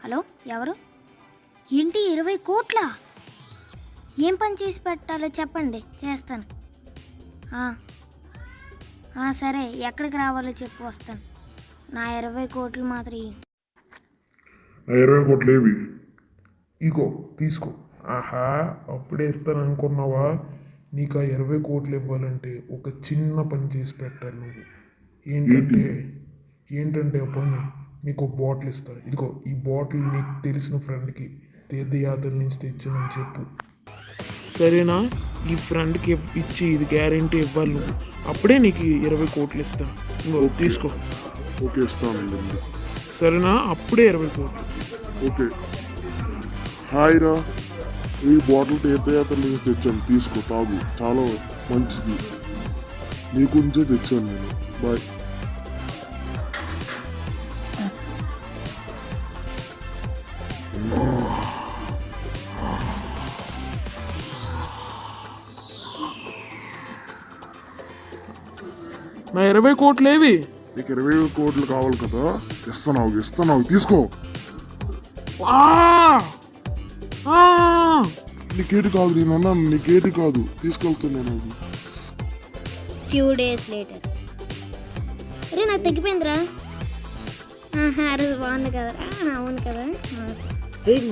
Hello, ఎవరు? ఏంటి 20 కోట్ల? ఏం పని చేసి పెట్టాలో చెప్పండి, చేస్తాను. సరే, ఎక్కడికి రావాలో చెప్పు, వస్తాను. నా 20 కోట్లు మాత్రం ఇయ్యి. నా 20 కోట్లు ఏవి? ఇగో తీసుకో. ఆహా, అప్పుడే ఇస్తాను అనుకున్నావా? నీకు ఆ 20 కోట్లు ఇవ్వాలంటే ఒక చిన్న పని చేసి పెట్టాలి నువ్వు. ఏంటంటే ఆ పని, నీకు ఒక బాటిల్ ఇస్తా. ఇదిగో ఈ బాటిల్ నీకు తెలిసిన ఫ్రెండ్కి తీర్థయాత్ర నుంచి తెచ్చానని చెప్పు, సరేనా? ఈ ఫ్రెండ్కి ఇచ్చి ఇది గ్యారెంటీ ఇవ్వాలి నువ్వు, అప్పుడే నీకు 20 కోట్లు ఇస్తాను. ఇంకో తీసుకో. ఓకే, ఇస్తానండి. సరేనా? అప్పుడే 20 కోట్లు. ఓకే. హాయ్ రా, ఈ బాటిల్ తీర్థయాత్ర నుంచి తెచ్చాను, తీసుకో, తాగు, చాలా మంచిది. నీ గురించే తెచ్చాను నేను. బాయ్. నా 20 కోట్లు ఏవి? నీకు 20 కోట్లు కావాలి కదా, ఇస్తున్నావు, తీసుకో. నీకేటి కాదు, నేను అన్నాను నీకేటి కాదు, తీసుకెళ్తున్నాను. అది ఫ్యూ డేస్ లేటర్. అరే, నాకు తగ్గిపోయిందిరా. బాగుంది కదా. అవును కదా.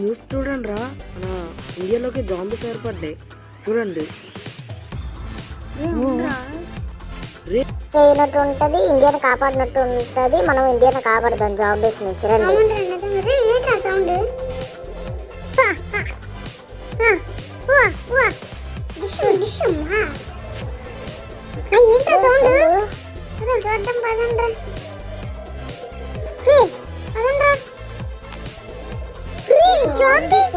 న్యూస్ చూడండి రా, మన ఇండియాలోకి జాంబీస్ ఏర్పడ్డాయి చూడండి. చేయనట్టు ఉంటుంది, ఇండియాని కాపాడినట్టు ఉంటుంది. మనం ఇండియాని కాపాడుదాం జాంబీస్ నుంచి. రండి. జాంబీస్